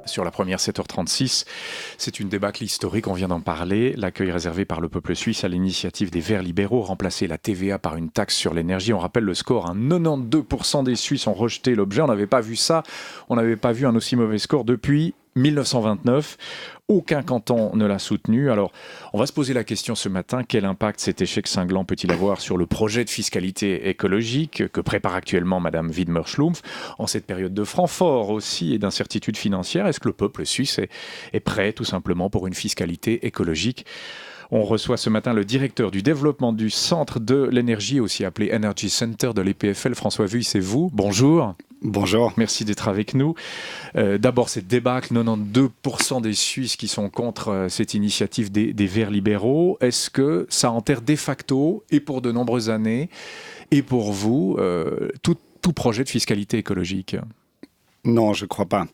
Sur la première 7h36, c'est une débâcle historique, on vient d'en parler. L'accueil réservé par le peuple suisse à l'initiative des Verts libéraux, remplacer la TVA par une taxe sur l'énergie. On rappelle le score, 92% des Suisses ont rejeté l'objet. On n'avait pas vu ça, on n'avait pas vu un aussi mauvais score depuis 1929. Aucun canton ne l'a soutenu. Alors, on va se poser la question ce matin, quel impact cet échec cinglant peut-il avoir sur le projet de fiscalité écologique que prépare actuellement Madame Widmer-Schlumpf en cette période de franc fort aussi et d'incertitude financière? Est-ce que le peuple suisse est prêt tout simplement pour une fiscalité écologique? On reçoit ce matin le directeur du développement du Centre de l'énergie, aussi appelé Energy Center de l'EPFL, François Vuille, c'est vous. Bonjour. Bonjour. Merci d'être avec nous. D'abord, cette débâcle, 92% des Suisses qui sont contre cette initiative des Verts libéraux. Est-ce que ça enterre de facto, et pour de nombreuses années, et pour vous, tout projet de fiscalité écologique? Non, je ne crois pas.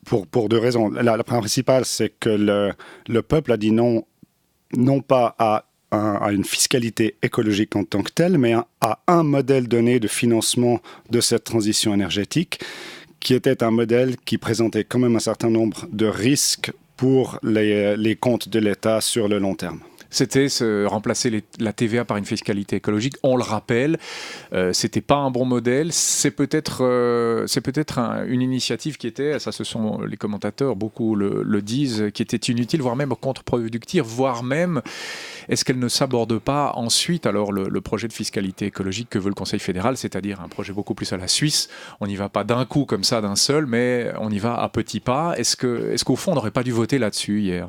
Pour deux raisons. La principale, c'est que le peuple a dit non pas à une fiscalité écologique en tant que telle, mais à un modèle donné de financement de cette transition énergétique, qui était un modèle qui présentait quand même un certain nombre de risques pour les comptes de l'État sur le long terme. C'était remplacer la TVA par une fiscalité écologique. On le rappelle, c'était pas un bon modèle. C'est peut-être une initiative qui était, ça ce sont les commentateurs, beaucoup le disent, qui était inutile, voire même contre-productive, voire même, est-ce qu'elle ne s'aborde pas ensuite alors le projet de fiscalité écologique que veut le Conseil fédéral, c'est-à-dire un projet beaucoup plus à la Suisse. On n'y va pas d'un coup comme ça, d'un seul, mais on y va à petits pas. Est-ce qu'au fond, on n'aurait pas dû voter là-dessus hier ?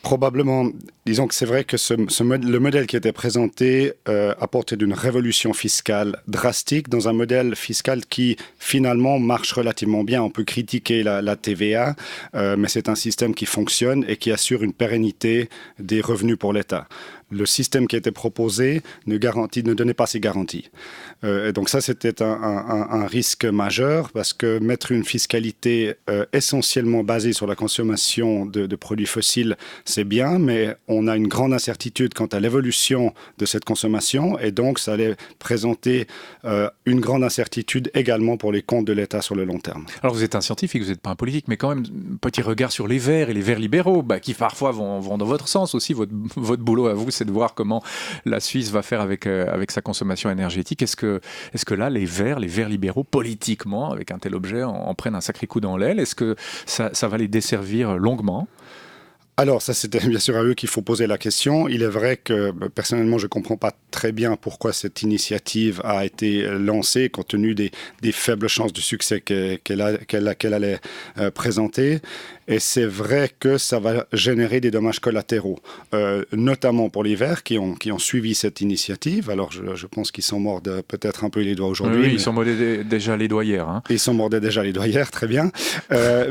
Probablement. Disons que c'est vrai que le modèle qui était présenté apportait d'une révolution fiscale drastique dans un modèle fiscal qui finalement marche relativement bien. On peut critiquer la TVA, mais c'est un système qui fonctionne et qui assure une pérennité des revenus pour l'État. Le système qui était proposé ne donnait pas ces garanties. Donc ça, c'était un risque majeur parce que mettre une fiscalité essentiellement basée sur la consommation de produits fossiles, c'est bien, mais on a une grande incertitude quant à l'évolution de cette consommation et donc ça allait présenter une grande incertitude également pour les comptes de l'État sur le long terme. Alors vous êtes un scientifique, vous n'êtes pas un politique, mais quand même, petit regard sur les Verts et les Verts libéraux, qui parfois vont dans votre sens aussi. Votre boulot à vous, c'est de voir comment la Suisse va faire avec sa consommation énergétique. Est-ce que là, les Verts libéraux, politiquement, avec un tel objet, en prennent un sacré coup dans l'aile? Est-ce que ça va les desservir longuement? Alors, ça, c'était bien sûr à eux qu'il faut poser la question. Il est vrai que, personnellement, je ne comprends pas très bien pourquoi cette initiative a été lancée, compte tenu des faibles chances de succès qu'elle allait présenter. Et c'est vrai que ça va générer des dommages collatéraux, notamment pour les Verts qui ont suivi cette initiative. Alors, je pense qu'ils s'en mordent peut-être un peu les doigts aujourd'hui. Oui, ils s'en mordaient déjà les doigts hier. Ils s'en mordaient déjà les doigts hier, très bien.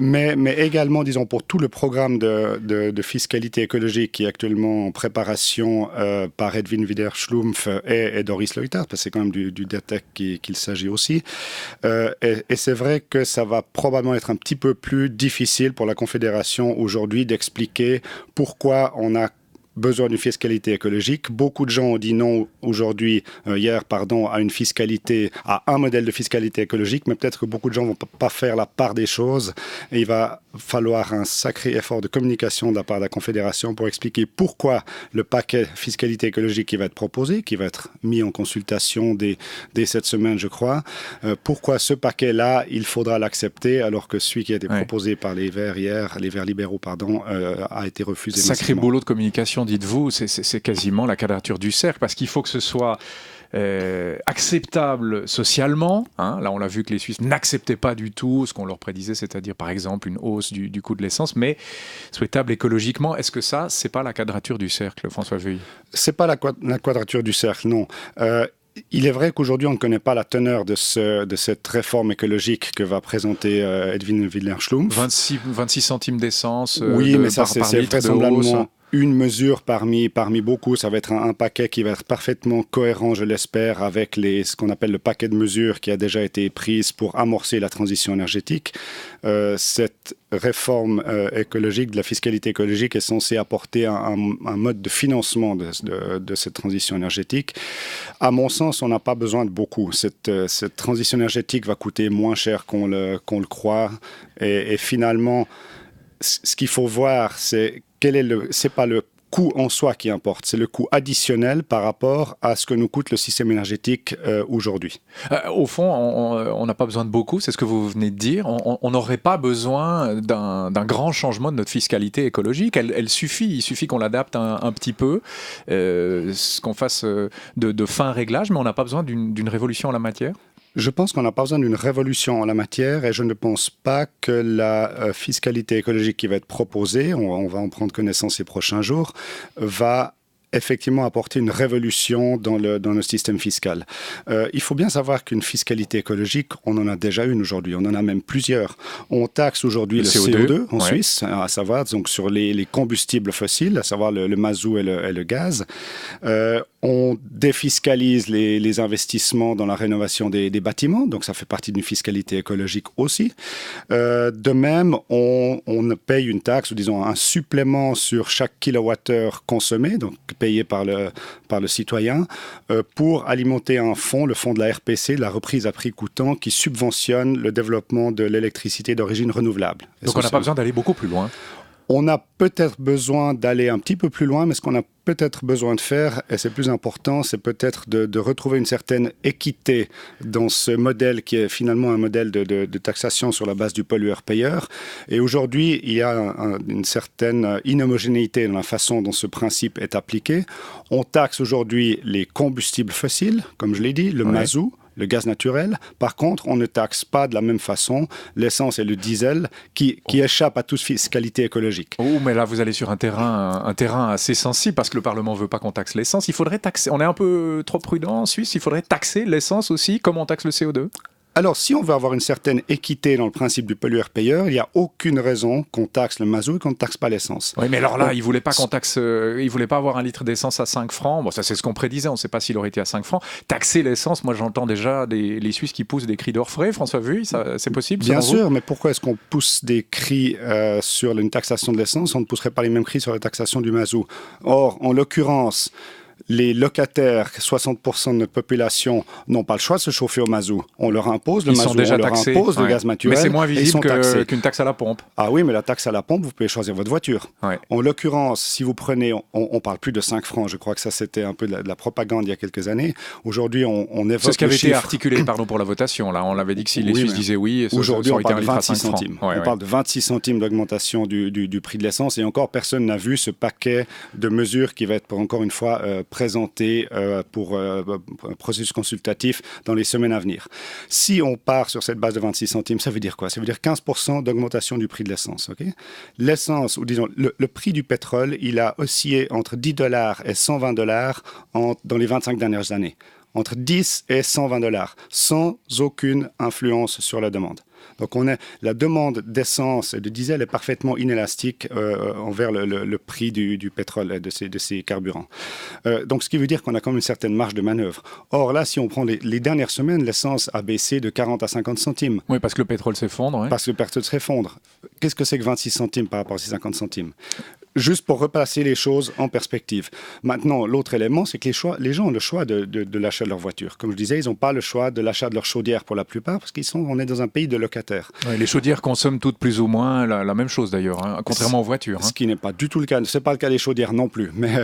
Mais également, disons, pour tout le programme de fiscalité écologique qui est actuellement en préparation par Edwin Widmer-Schlumpf et Doris Leuthard, parce que c'est quand même du DETEC qu'il s'agit aussi. Et c'est vrai que ça va probablement être un petit peu plus difficile pour la Confédération aujourd'hui d'expliquer pourquoi on a besoin d'une fiscalité écologique. Beaucoup de gens ont dit non aujourd'hui, hier, à une fiscalité, à un modèle de fiscalité écologique, mais peut-être que beaucoup de gens ne vont pas faire la part des choses. Et il va falloir un sacré effort de communication de la part de la Confédération pour expliquer pourquoi le paquet fiscalité écologique qui va être proposé, qui va être mis en consultation dès cette semaine, je crois, pourquoi ce paquet-là, il faudra l'accepter, alors que celui qui a été proposé par les Verts hier, les Verts libéraux, a été refusé. Sacré boulot de communication, dites-vous, c'est quasiment la quadrature du cercle, parce qu'il faut que ce soit acceptable socialement. Là, on l'a vu que les Suisses n'acceptaient pas du tout ce qu'on leur prédisait, c'est-à-dire par exemple une hausse du coût de l'essence, mais souhaitable écologiquement. Est-ce que ça, c'est pas la quadrature du cercle, François Vuille? C'est pas la quadrature du cercle, non. Il est vrai qu'aujourd'hui, on ne connaît pas la teneur de cette réforme écologique que va présenter Edwin Widmer-Schlumpf. 26 centimes d'essence oui, mais ça, c'est vraisemblablement... une mesure parmi beaucoup. Ça va être un paquet qui va être parfaitement cohérent, je l'espère, avec ce qu'on appelle le paquet de mesures qui a déjà été prise pour amorcer la transition énergétique. Cette réforme écologique, de la fiscalité écologique, est censée apporter un mode de financement de cette transition énergétique. À mon sens, on n'a pas besoin de beaucoup. Cette transition énergétique va coûter moins cher qu'on le croit. Et finalement, ce qu'il faut voir, c'est c'est pas le coût en soi qui importe, c'est le coût additionnel par rapport à ce que nous coûte le système énergétique aujourd'hui. Au fond, on n'a pas besoin de beaucoup, c'est ce que vous venez de dire. On n'aurait pas besoin d'un grand changement de notre fiscalité écologique. Il suffit qu'on l'adapte un petit peu, qu'on fasse de fins réglages, mais on n'a pas besoin d'une révolution en la matière. Je pense qu'on n'a pas besoin d'une révolution en la matière et je ne pense pas que la fiscalité écologique qui va être proposée, on va en prendre connaissance ces prochains jours, va effectivement apporter une révolution dans le système fiscal. Il faut bien savoir qu'une fiscalité écologique, on en a déjà une aujourd'hui, on en a même plusieurs. On taxe aujourd'hui le CO2 en Suisse, à savoir donc sur les combustibles fossiles, à savoir le mazout et le gaz. On défiscalise les investissements dans la rénovation des bâtiments, donc ça fait partie d'une fiscalité écologique aussi. De même, on paye une taxe, ou disons un supplément sur chaque kilowattheure consommé, donc payé par le citoyen, pour alimenter un fonds, le fonds de la RPC, la reprise à prix coûtant, qui subventionne le développement de l'électricité d'origine renouvelable. Donc on n'a pas besoin d'aller beaucoup plus loin. On a peut-être besoin d'aller un petit peu plus loin, mais ce qu'on a peut-être besoin de faire, et c'est plus important, c'est peut-être de retrouver une certaine équité dans ce modèle qui est finalement un modèle de taxation sur la base du pollueur-payeur. Et aujourd'hui, il y a une certaine inhomogénéité dans la façon dont ce principe est appliqué. On taxe aujourd'hui les combustibles fossiles, comme je l'ai dit, le mazout, le gaz naturel. Par contre, on ne taxe pas de la même façon l'essence et le diesel qui échappent à toute fiscalité écologique. Oh, mais là, vous allez sur un terrain assez sensible parce que le Parlement ne veut pas qu'on taxe l'essence. Il faudrait taxer. On est un peu trop prudent en Suisse. Il faudrait taxer l'essence aussi, comme on taxe le CO2. Alors, si on veut avoir une certaine équité dans le principe du pollueur-payeur, il n'y a aucune raison qu'on taxe le mazout et qu'on ne taxe pas l'essence. Oui, mais alors là, il ne voulait pas qu'on taxe, il voulait pas avoir un litre d'essence à 5 francs. Bon, ça, c'est ce qu'on prédisait. On ne sait pas s'il aurait été à 5 francs. Taxer l'essence, moi, j'entends déjà les Suisses qui poussent des cris d'orfraie. François Vuille, c'est possible? Bien sûr, mais pourquoi est-ce qu'on pousse des cris sur une taxation de l'essence? On ne pousserait pas les mêmes cris sur la taxation du mazout. Or, en l'occurrence, les locataires, 60% de notre population, n'ont pas le choix de se chauffer au mazout. On leur impose le mazout, on leur impose le gaz naturel. Mais c'est moins visible qu'une taxe à la pompe. Ah oui, mais la taxe à la pompe, vous pouvez choisir votre voiture. Ouais. En l'occurrence, si vous prenez, on ne parle plus de 5 francs, je crois que ça c'était un peu de la propagande il y a quelques années. Aujourd'hui, on évoque c'est ce qui avait été articulé pour la votation. Là. On l'avait dit que si les Suisses disaient oui, aujourd'hui on parle de 26 centimes. On parle de 26 centimes d'augmentation du prix de l'essence et encore personne n'a vu ce paquet de mesures qui va être encore une fois présenté pour un processus consultatif dans les semaines à venir. Si on part sur cette base de 26 centimes, ça veut dire quoi? Ça veut dire 15% d'augmentation du prix de l'essence. Okay? L'essence, ou disons le prix du pétrole, il a oscillé entre $10 et $120 dans les 25 dernières années. Entre 10 et 120 $, sans aucune influence sur la demande. Donc la demande d'essence et de diesel est parfaitement inélastique envers le prix du pétrole et de ces carburants. Donc ce qui veut dire qu'on a quand même une certaine marge de manœuvre. Or là, si on prend les dernières semaines, l'essence a baissé de 40 à 50 centimes. Oui, parce que le pétrole s'effondre. Ouais. Parce que le pétrole s'effondre. Qu'est-ce que c'est que 26 centimes par rapport à ces 50 centimes? Juste pour replacer les choses en perspective. Maintenant, l'autre élément, c'est que les gens ont le choix de l'achat de leur voiture. Comme je disais, ils n'ont pas le choix de l'achat de leur chaudière pour la plupart, parce on est dans un pays de locataires. Ouais, les chaudières consomment toutes plus ou moins la même chose d'ailleurs, hein, contrairement aux voitures. Ce qui n'est pas du tout le cas. Ce n'est pas le cas des chaudières non plus. Mais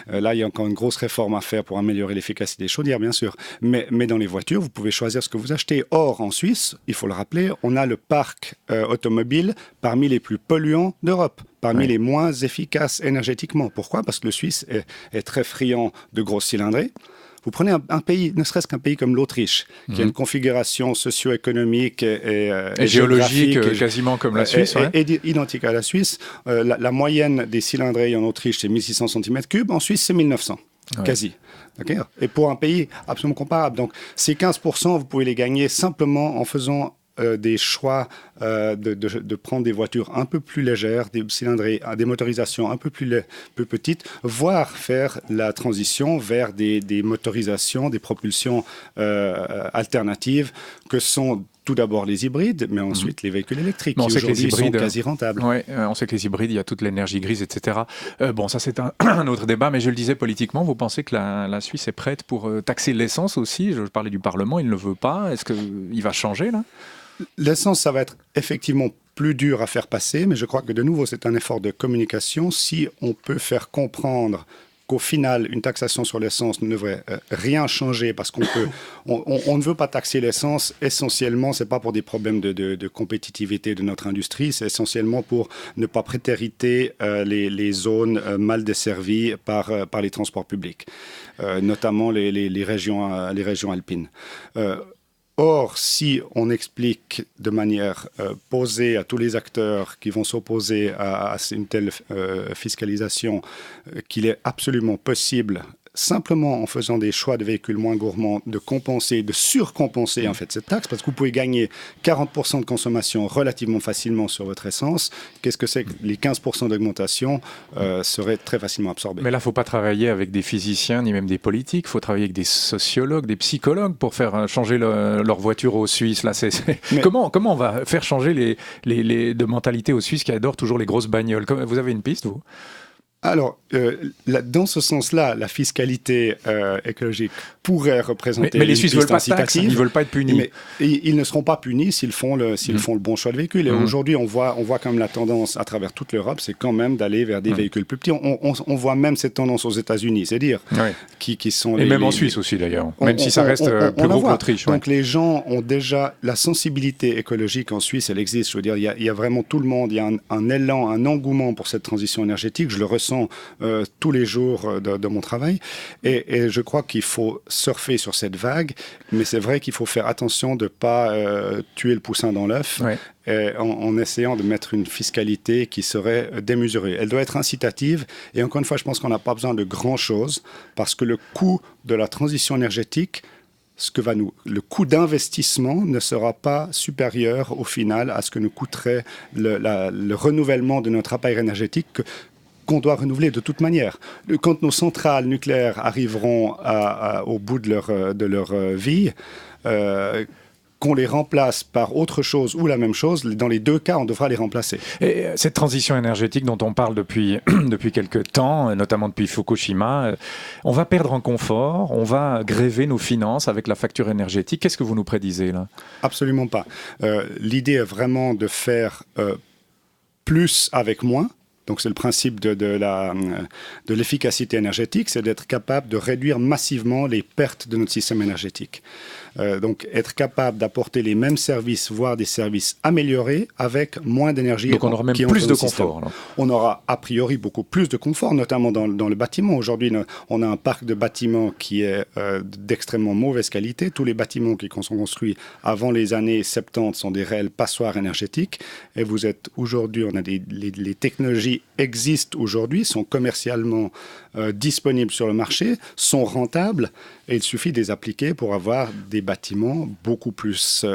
là, il y a encore une grosse réforme à faire pour améliorer l'efficacité des chaudières, bien sûr. Mais dans les voitures, vous pouvez choisir ce que vous achetez. Or, en Suisse, il faut le rappeler, on a le parc automobile parmi les plus polluants d'Europe. Parmi les moins efficaces énergétiquement. Pourquoi? Parce que le Suisse est très friand de grosses cylindrées. Vous prenez un pays, ne serait-ce qu'un pays comme l'Autriche, qui a une configuration socio-économique et géologique quasiment comme la Suisse. Identique à la Suisse. La moyenne des cylindrées en Autriche, c'est 1600 cm3. En Suisse, c'est 1900, quasi. Okay? Et pour un pays absolument comparable. Donc, ces 15%, vous pouvez les gagner simplement en faisant des choix de prendre des voitures un peu plus légères, des cylindrées, des motorisations un peu plus petites, voire faire la transition vers des motorisations, des propulsions alternatives que sont tout d'abord les hybrides, mais ensuite les véhicules électriques qui aujourd'hui sont quasi rentables. Oui, on sait que les hybrides, il y a toute l'énergie grise, etc. Bon, ça c'est un autre débat, mais je le disais politiquement, vous pensez que la Suisse est prête pour taxer l'essence aussi? Je parlais du Parlement, il ne le veut pas. Est-ce qu'il va changer là? L'essence, ça va être effectivement plus dur à faire passer, mais je crois que de nouveau, c'est un effort de communication. Si on peut faire comprendre qu'au final, une taxation sur l'essence ne devrait rien changer parce qu'on ne veut pas taxer l'essence. Essentiellement, c'est pas pour des problèmes de compétitivité de notre industrie, c'est essentiellement pour ne pas prétériter les zones mal desservies par les transports publics, notamment les régions alpines. Or, si on explique de manière posée à tous les acteurs qui vont s'opposer à une telle fiscalisation qu'il est absolument possible, simplement en faisant des choix de véhicules moins gourmands, de compenser, de surcompenser en fait cette taxe, parce que vous pouvez gagner 40% de consommation relativement facilement sur votre essence. Qu'est-ce que c'est que les 15% d'augmentation seraient très facilement absorbés. Mais là, il ne faut pas travailler avec des physiciens ni même des politiques, il faut travailler avec des sociologues, des psychologues pour faire changer leur voiture aux Suisses. Là, comment on va faire changer de mentalité aux Suisses qui adorent toujours les grosses bagnoles? Vous avez une piste, vous? Alors, dans ce sens-là, la fiscalité écologique pourrait représenter mais les Suisses ne veulent pas de taxes, ils ne veulent pas être punis. Mais ils ne seront pas punis s'ils font le bon choix de véhicule. Et aujourd'hui, on voit quand même la tendance à travers toute l'Europe, c'est quand même d'aller vers des véhicules plus petits. On voit même cette tendance aux États-Unis, c'est dire qui sont et même en Suisse aussi d'ailleurs, même si ça reste plus gros que l'Autriche. Donc les gens ont déjà la sensibilité écologique en Suisse, elle existe. Je veux dire, il y a vraiment tout le monde, il y a un élan, un engouement pour cette transition énergétique. Je le ressens tous les jours de mon travail et je crois qu'il faut surfer sur cette vague, mais c'est vrai qu'il faut faire attention de ne pas tuer le poussin dans l'œuf en essayant de mettre une fiscalité qui serait démesurée. Elle doit être incitative et encore une fois, je pense qu'on n'a pas besoin de grand-chose parce que le coût de la transition énergétique, le coût d'investissement ne sera pas supérieur au final à ce que nous coûterait le renouvellement de notre appareil énergétique qu'on doit renouveler de toute manière. Quand nos centrales nucléaires arriveront au bout de leur vie, qu'on les remplace par autre chose ou la même chose, dans les deux cas, on devra les remplacer. Et cette transition énergétique dont on parle depuis quelques temps, notamment depuis Fukushima, on va perdre en confort, on va gréver nos finances avec la facture énergétique. Qu'est-ce que vous nous prédisez là? Absolument pas. L'idée est vraiment de faire plus avec moins. Donc c'est le principe de l'efficacité énergétique, c'est d'être capable de réduire massivement les pertes de notre système énergétique. Donc être capable d'apporter les mêmes services, voire des services améliorés avec moins d'énergie. Donc on aura même plus de confort. On aura a priori beaucoup plus de confort, notamment dans le bâtiment. Aujourd'hui, on a un parc de bâtiments qui est d'extrêmement mauvaise qualité. Tous les bâtiments qui sont construits avant les années 70 sont des réelles passoires énergétiques. Et vous êtes aujourd'hui, les technologies existent aujourd'hui, sont commercialement disponibles sur le marché, sont rentables et il suffit de les appliquer pour avoir des bâtiments beaucoup plus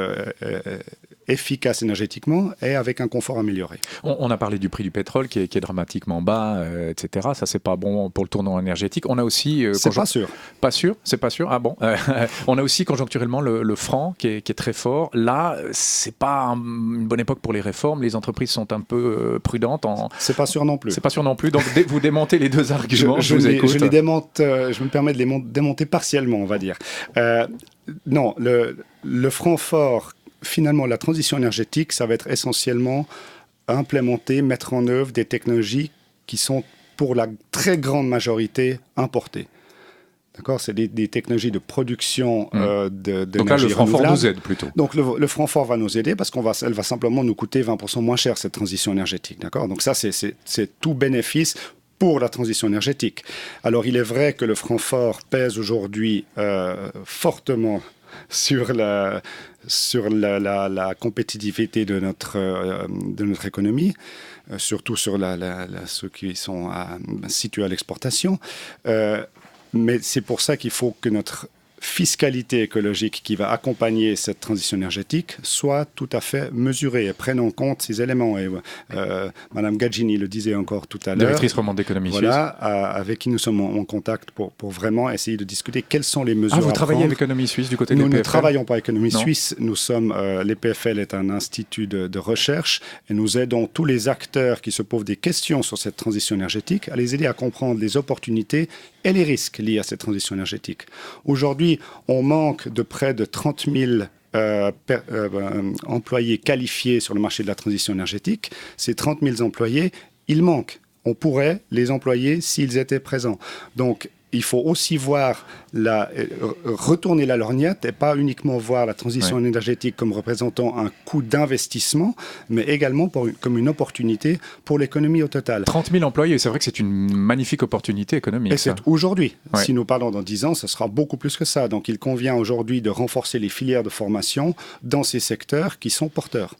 efficaces énergétiquement et avec un confort amélioré. On a parlé du prix du pétrole qui est dramatiquement bas, etc. Ça, c'est pas bon pour le tournant énergétique. On a aussi... c'est pas sûr. Pas sûr? C'est pas sûr? Ah bon? On a aussi conjoncturellement le franc qui est très fort. Là, c'est pas une bonne époque pour les réformes. Les entreprises sont un peu prudentes. C'est pas sûr non plus. C'est pas sûr non plus. Donc, vous démontez les deux arguments. Je les démonte, je me permets de les démonter partiellement, on va dire. Non, le franc fort, finalement, la transition énergétique, ça va être essentiellement implémenter, mettre en œuvre des technologies qui sont, pour la très grande majorité, importées. D'accord, c'est des technologies de production d'énergie. Donc là, le franc fort nous aide plutôt. Donc le franc fort va nous aider parce qu'elle va simplement nous coûter 20% moins cher, cette transition énergétique. D'accord, donc ça, c'est tout bénéfice pour la transition énergétique. Alors, il est vrai que le franc fort pèse aujourd'hui fortement sur la compétitivité de notre économie, surtout sur ceux qui sont situés à l'exportation. Mais c'est pour ça qu'il faut que notre fiscalité écologique qui va accompagner cette transition énergétique soit tout à fait mesurée et prenne en compte ces éléments. Et Madame Gaggini le disait encore tout à l'heure. Directrice romande d'économie suisse. Avec qui nous sommes en contact pour vraiment essayer de discuter quelles sont les mesures à prendre. Vous travaillez avec Économie Suisse du côté de l'EPFL? Nous ne travaillons pas avec Économie Suisse. Nous sommes, l'EPFL est un institut de recherche et nous aidons tous les acteurs qui se posent des questions sur cette transition énergétique à les aider à comprendre les opportunités et les risques liés à cette transition énergétique. Aujourd'hui, on manque de près de 30 000 employés qualifiés sur le marché de la transition énergétique. Ces 30 000 employés, ils manquent. On pourrait les employer s'ils étaient présents. Donc, il faut aussi retourner la lorgnette et pas uniquement voir la transition énergétique comme représentant un coût d'investissement, mais également comme une opportunité pour l'économie au total. 30 000 employés, c'est vrai que c'est une magnifique opportunité économique. Et c'est aujourd'hui. Si nous parlons dans 10 ans, ce sera beaucoup plus que ça. Donc il convient aujourd'hui de renforcer les filières de formation dans ces secteurs qui sont porteurs.